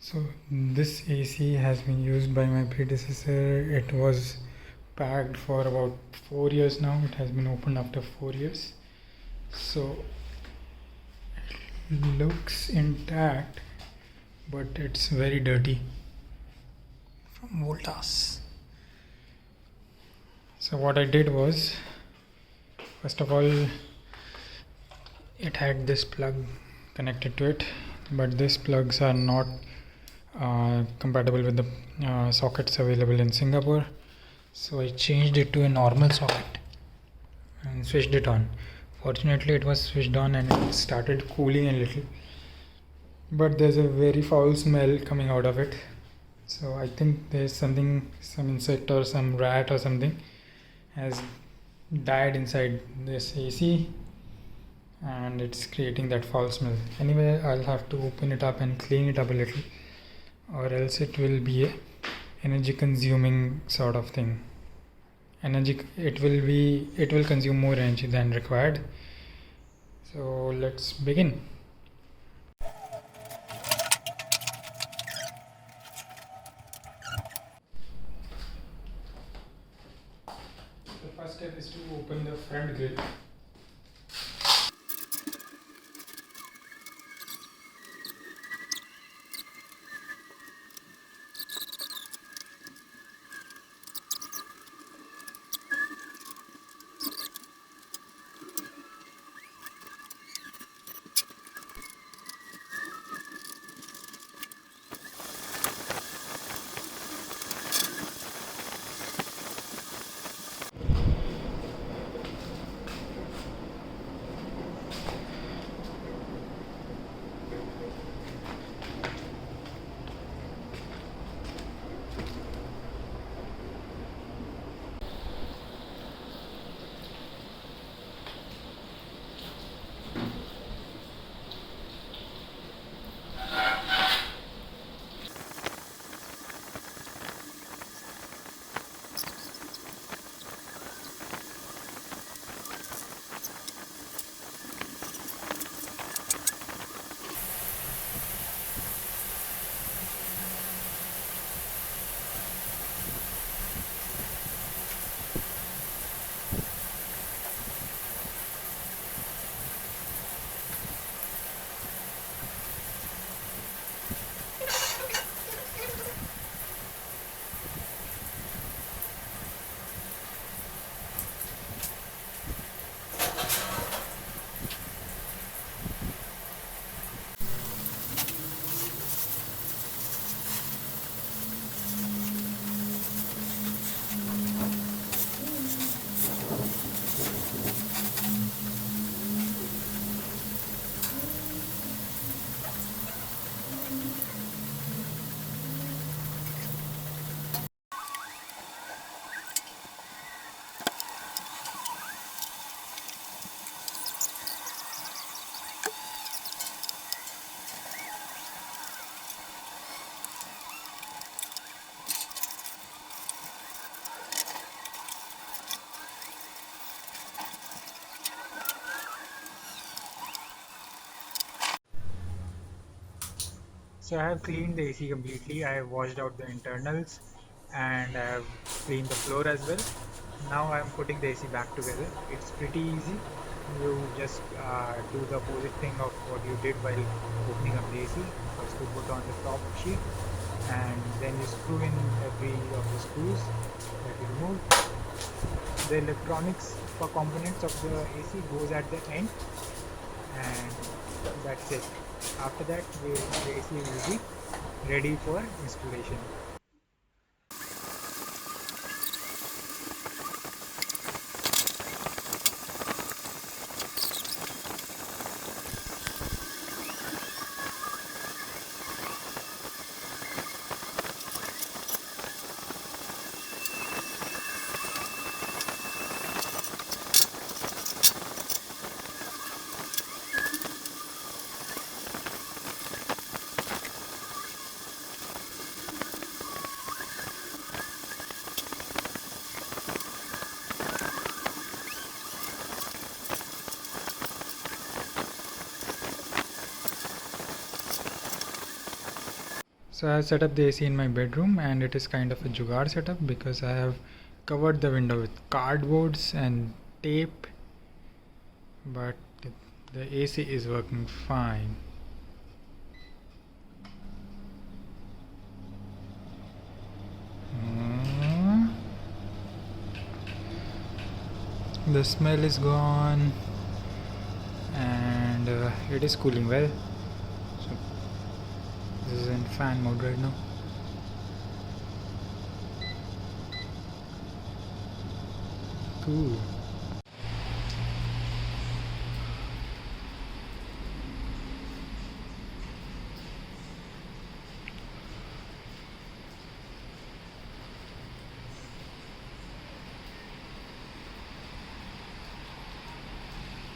So this AC has been used by my predecessor. It was packed for about 4 years now. It has been opened after 4 years. So it looks intact, but it's very dirty from Voltas. So what I did was, first of all, it had this plug connected to it, but these plugs are not compatible with the sockets available in Singapore. So I changed it to a normal socket and switched it on. Fortunately, it was switched on and it started cooling a little, but there's a very foul smell coming out of it. So I think there's something, some insect or some rat or something has died inside this AC, and it's creating that foul smell. Anyway, I'll have to open it up and clean it up a little, or else it will be a energy consuming sort of thing. It will consume more energy than required. So let's begin. The first step is to open the front grill. So I have cleaned the AC completely. I have washed out the internals and I have cleaned the floor as well. Now I am putting the AC back together. It's pretty easy. You just do the opposite thing of what you did while opening up the AC. First you put on the top sheet and then you screw in every of the screws that you remove. The electronics for components of the AC goes at the end, and that's it. After that, the AC will be ready for installation. So I have set up the AC in my bedroom, and it is kind of a jugaad setup because I have covered the window with cardboards and tape, but the AC is working fine. The smell is gone, and it is cooling well. So this is in fan mode right now. Cool.